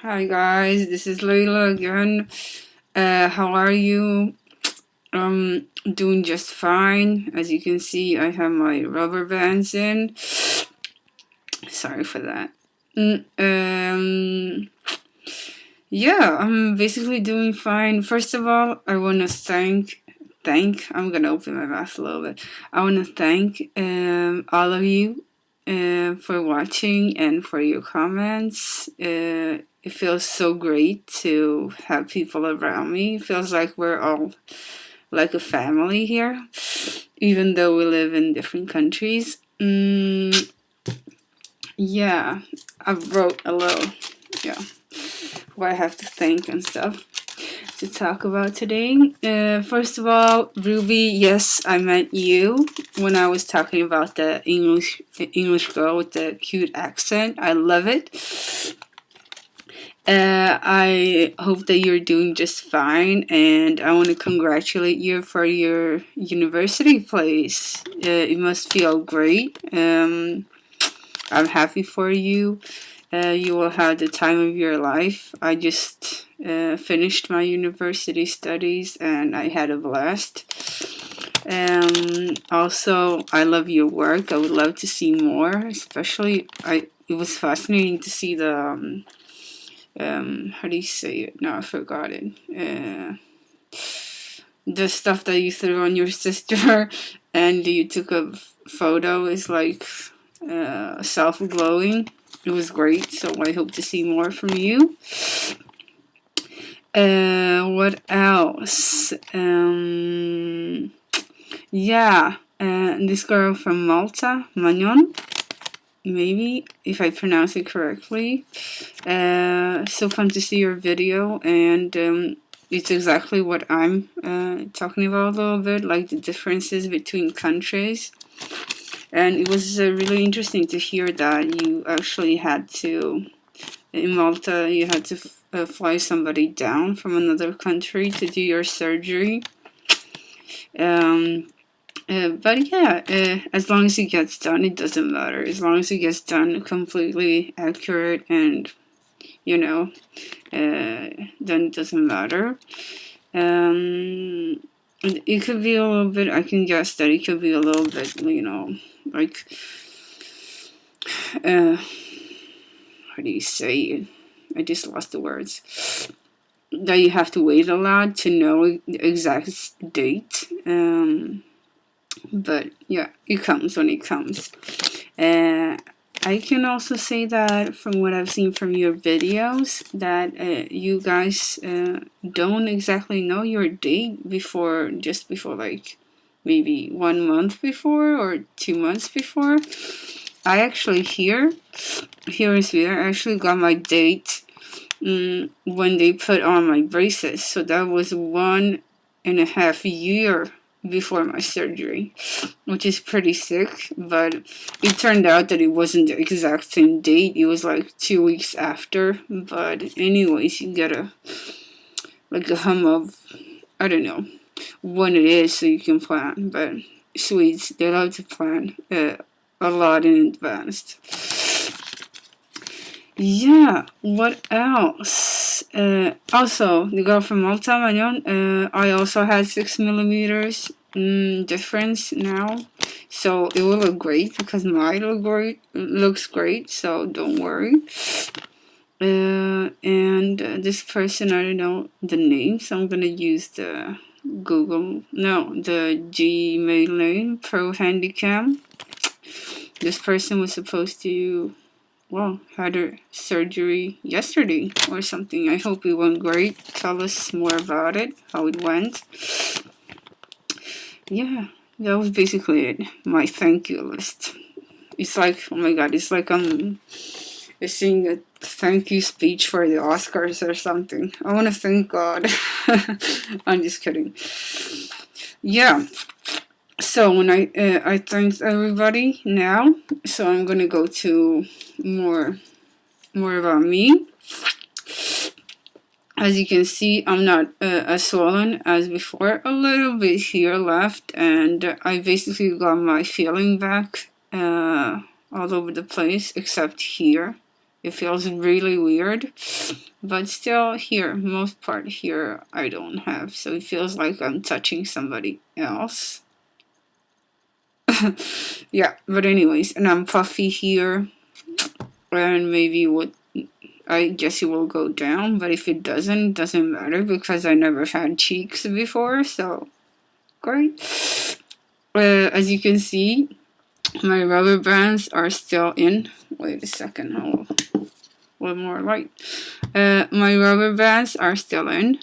Hi guys, this is Leyla again. How are you? Doing just fine. As you can see, I have my rubber bands in. Sorry for that. Yeah, I'm basically doing fine. First of all, I want to I'm gonna open my mouth a little bit. I want to thank all of you for watching and for your comments. It feels so great to have people around me. It feels like we're all like a family here, even though we live in different countries. Yeah, I wrote a little, who I have to thank and stuff to talk about today. First of all, Ruby, yes, I meant you when I was talking about the English girl with the cute accent. I love it. I hope that you're doing just fine, and I want to congratulate you for your university place. It must feel great. I'm happy for you. You will have the time of your life. I just finished my university studies and I had a blast. Also, I love your work. I would love to see more. Especially, it was fascinating to see the how do you say it? No, I forgot it. The stuff that you threw on your sister and you took a photo is like self-glowing. It was great, so I hope to see more from you. What else? This girl from Malta, Magnon, maybe, if I pronounce it correctly. So fun to see your video, and it's exactly what I'm talking about a little bit, like the differences between countries. And it was really interesting to hear that you actually had to, in Malta, you had to fly somebody down from another country to do your surgery. But yeah, as long as it gets done, it doesn't matter. As long as it gets done completely accurate and, then it doesn't matter. It could be a little bit, I can guess that it could be a little bit, like, how do you say it? I just lost the words. That you have to wait a lot to know the exact date. But yeah, it comes when it comes. I can also say that from what I've seen from your videos, that you guys don't exactly know your date just before, like maybe 1 month before or 2 months before. I actually here in Sweden, I actually got my date when they put on my braces. So that was 1.5 years before my surgery, which is pretty sick. But it turned out that it wasn't the exact same date. It was like 2 weeks after. But anyways, you get a hum of, I don't know when it is, so you can plan. But Swedes, they love to plan a lot in advance. Yeah, what else? Also, the girl from Malta, Magnon, I also had 6 millimeters difference now. So it will look great because mine looks great, so don't worry. And this person, I don't know the name, so I'm gonna use the the Gmail name, Pro Handycam. This person was supposed to had her surgery yesterday or something. I hope it went great. Tell us more about it, how it went. Yeah, that was basically it. My thank you list. It's like, oh my god, it's like I'm seeing a thank you speech for the Oscars or something. I want to thank God. I'm just kidding. Yeah. So when I thanked everybody now, so I'm gonna go to more about me. As you can see, I'm not as swollen as before. A little bit here left, and I basically got my feeling back all over the place, except here. It feels really weird, but still here, most part here, I don't have. So it feels like I'm touching somebody else. Yeah, but anyways, and I'm puffy here, and maybe what, I guess it will go down, but if it doesn't matter because I never had cheeks before, so great. As you can see, my rubber bands are still in. Wait a second, a little more light. My rubber bands are still in,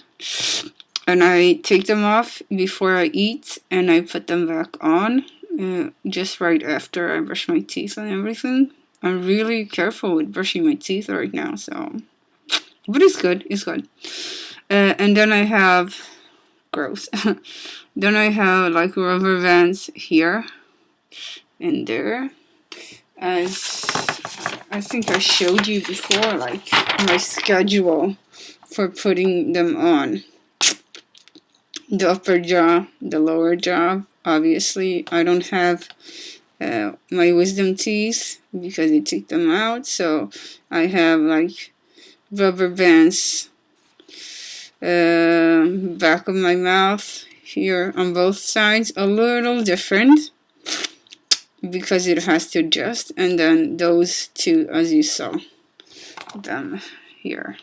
and I take them off before I eat, and I put them back on just right after I brush my teeth and everything. I'm really careful with brushing my teeth right now, so, but it's good. It's good. And then I have gross. Then I have like rubber bands here and there, as I think I showed you before, like my schedule for putting them on. The upper jaw, the lower jaw, obviously I don't have my wisdom teeth because I took them out, so I have like rubber bands back of my mouth here on both sides, a little different because it has to adjust, and then those two as you saw them here.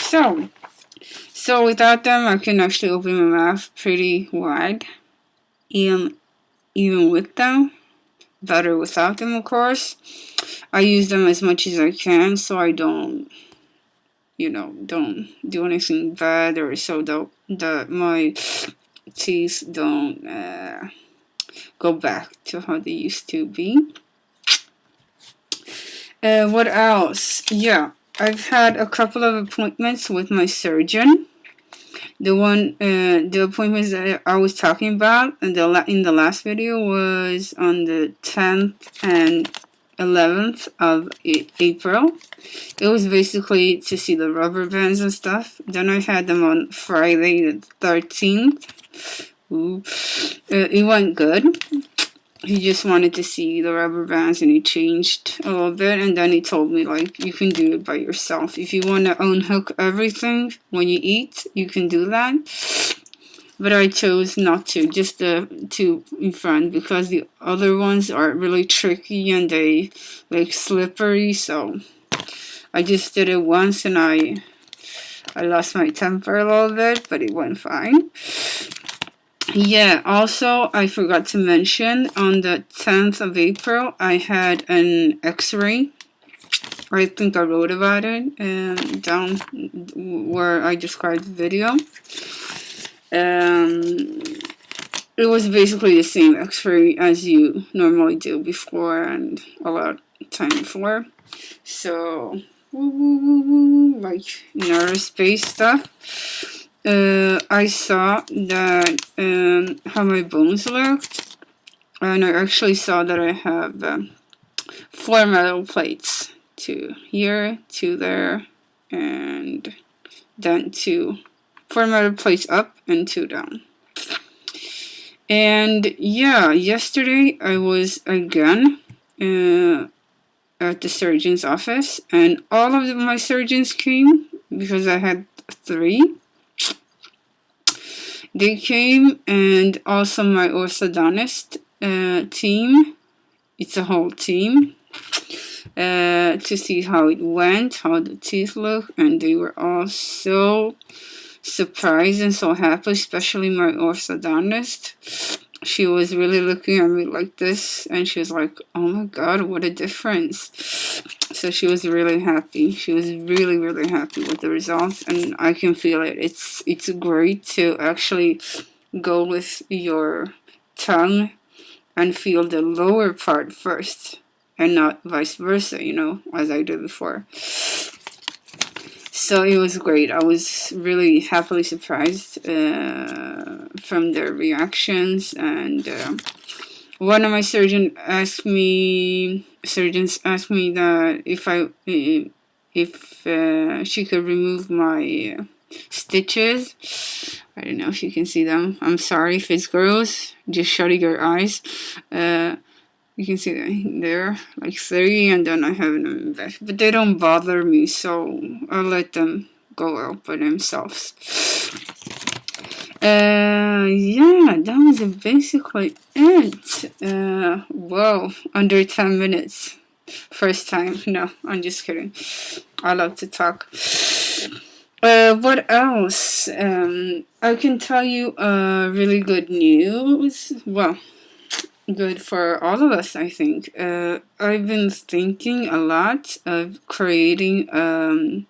So without them I can actually open my mouth pretty wide, even with them. Better without them, of course. I use them as much as I can so I don't, don't do anything bad, or so my teeth don't go back to how they used to be. What else? Yeah, I've had a couple of appointments with my surgeon. The appointments that I was talking about in the last video was on the 10th and 11th of April. It was basically to see the rubber bands and stuff. Then I had them on Friday the 13th. It went good. He just wanted to see the rubber bands, and he changed a little bit, and then he told me, like, you can do it by yourself. If you want to unhook everything when you eat, you can do that. But I chose not to, just the two in front, because the other ones are really tricky and they like slippery, so I just did it once and I lost my temper a little bit, but it went fine. Yeah, also, I forgot to mention, on the 10th of April, I had an x-ray. I think I wrote about it down where I described the video. It was basically the same x-ray as you normally do before and a lot of time before. So, like neurospace stuff. I saw that how my bones looked, and I actually saw that I have 4 metal plates, 2 here, 2 there, and then 4 metal plates up and 2 down. And yeah, yesterday I was again at the surgeon's office, and all of my surgeons came because I had 3. They came, and also my orthodontist team. It's a whole team to see how it went, how the teeth look, and they were all so surprised and so happy, especially my orthodontist. She was really looking at me like this, and she was like, oh my god, what a difference. So she was really happy. She was really, really happy with the results, and I can feel it. It's great to actually go with your tongue and feel the lower part first, and not vice versa, as I did before. So it was great. I was really happily surprised from their reactions, and one of my surgeons asked me that if she could remove my stitches. I don't know if you can see them. I'm sorry if it's gross. Just shutting your eyes. You can see that there, like 3, and then I have them back. But they don't bother me, so I'll let them go out by themselves. Yeah, that was basically it. Whoa, under 10 minutes. First time. No, I'm just kidding. I love to talk. What else? I can tell you really good news. Well, good for all of us, I think. I've been thinking a lot of creating a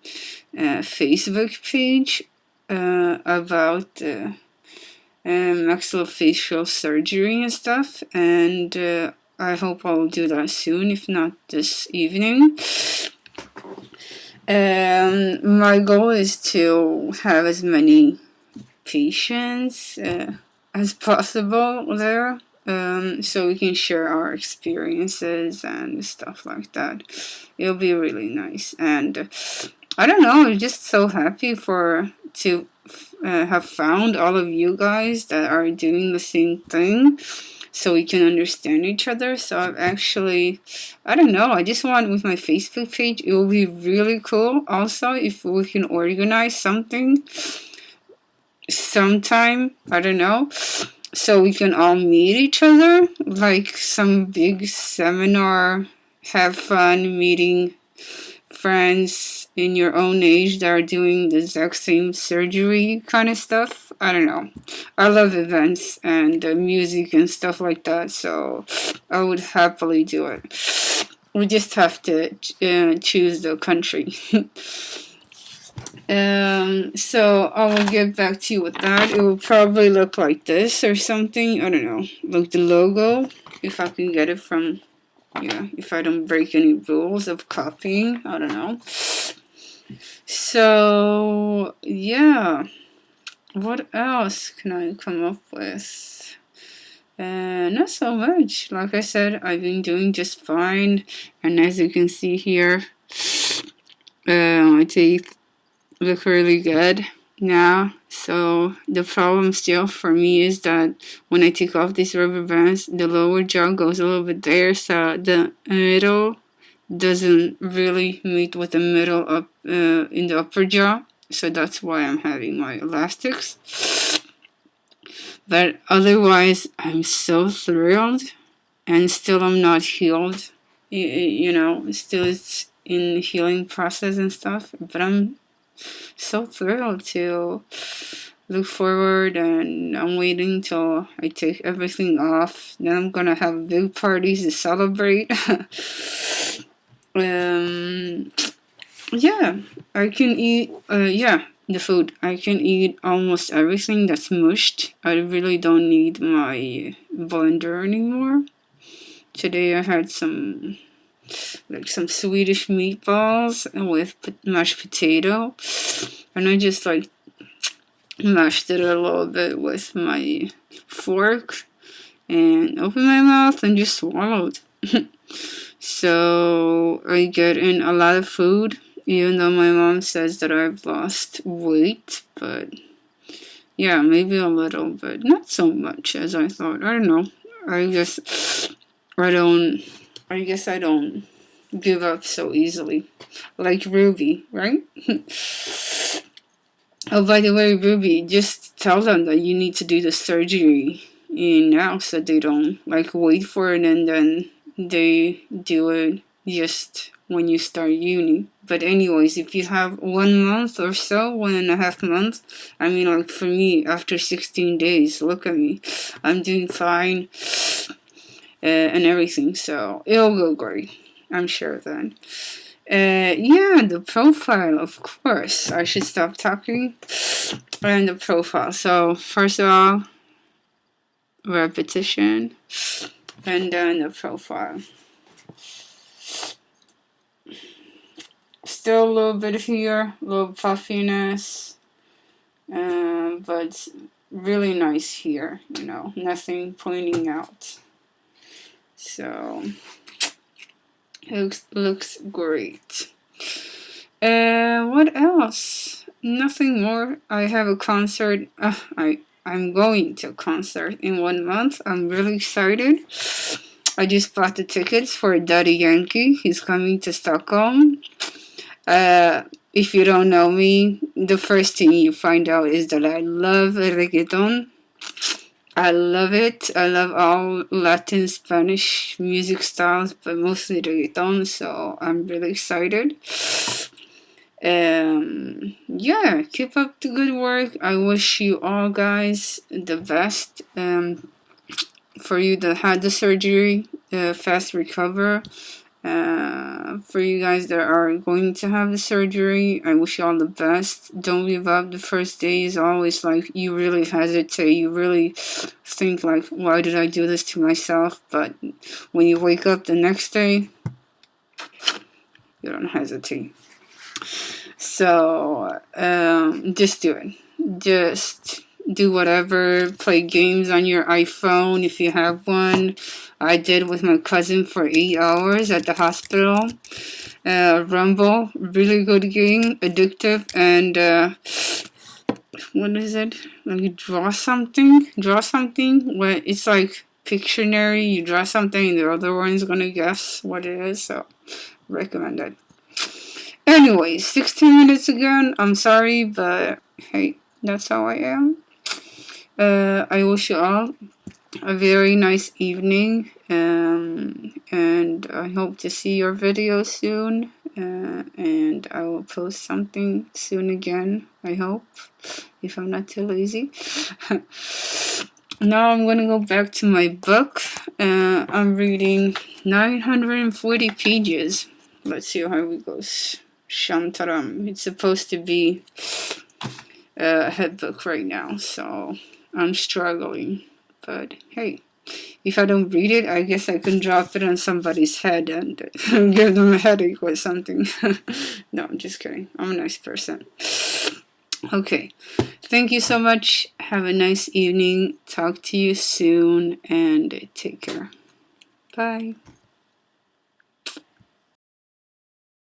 Facebook page about maxillofacial surgery and stuff, and I hope I'll do that soon, if not this evening. My goal is to have as many patients as possible there, so we can share our experiences and stuff like that. It'll be really nice, and I don't know, I'm just so happy to have found all of you guys that are doing the same thing, so we can understand each other. So I've actually, I don't know, I just want with my Facebook page, it will be really cool also if we can organize something sometime, I don't know, so we can all meet each other, like some big seminar, have fun meeting friends in your own age that are doing the exact same surgery kind of stuff. I don't know. I love events and music and stuff like that, so I would happily do it. We just have to choose the country. So I will get back to you with that. It will probably look like this or something. I don't know. Like the logo, if I can get it from, yeah, if I don't break any rules of copying. I don't know. So, yeah. What else can I come up with? Not so much. Like I said, I've been doing just fine. And as you can see here, my teeth look really good now. So the problem still for me is that when I take off these rubber bands, the lower jaw goes a little bit there, so the middle doesn't really meet with the middle up in the upper jaw. So that's why I'm having my elastics. But otherwise, I'm so thrilled, and still I'm not healed. You know, still it's in the healing process and stuff. But I'm so thrilled to look forward, and I'm waiting till I take everything off. Then I'm gonna have big parties to celebrate. Yeah, I can eat. The food. I can eat almost everything that's mushed. I really don't need my blender anymore. Today I had some Swedish meatballs with mashed potato, and I just mashed it a little bit with my fork and opened my mouth and just swallowed. So I get in a lot of food, even though my mom says that I've lost weight, but yeah, maybe a little, but not so much as I thought. I don't know. I guess I don't give up so easily. Like Ruby, right? Oh, by the way, Ruby, just tell them that you need to do the surgery now, so they don't wait for it and then they do it just when you start uni. But anyways, if you have 1 month or so, 1.5 months, I mean, for me, after 16 days, look at me. I'm doing fine and everything, so it'll go great. I'm sure of that. Yeah, the profile, of course. I should stop talking. And the profile. So, first of all, repetition. And then the profile. Still a little bit here, a little puffiness. But really nice here, nothing pointing out. So, looks great. What else? Nothing more. I have a concert. I'm going to a concert in 1 month. I'm really excited. I just bought the tickets for Daddy Yankee. He's coming to Stockholm. If you don't know me, the first thing you find out is that I love reggaeton. I love it. I love all Latin Spanish music styles, but mostly reggaeton, so I'm really excited. Yeah, keep up the good work. I wish you all guys the best. For you that had the surgery, fast recover. For you guys that are going to have the surgery, I wish you all the best. Don't give up. The first day is always like you really hesitate. You really think like, why did I do this to myself? But when you wake up the next day, you don't hesitate. So just do it. Just do whatever. Play games on your iPhone if you have one. I did with my cousin for 8 hours at the hospital. Rumble, really good game, addictive, and what is it? Like draw something where it's like Pictionary. You draw something and the other one's gonna guess what it is, so recommend it. Anyway, 16 minutes again. I'm sorry, but hey, that's how I am. I wish you all a very nice evening, and I hope to see your video soon, and I will post something soon again, I hope, if I'm not too lazy. Now I'm gonna go back to my book. I'm reading 940 pages. Let's see how it goes. Shantaram. It's supposed to be a head book right now, so I'm struggling. But hey, if I don't read it, I guess I can drop it on somebody's head and give them a headache or something. No, I'm just kidding. I'm a nice person. Okay, thank you so much. Have a nice evening. Talk to you soon and take care. Bye.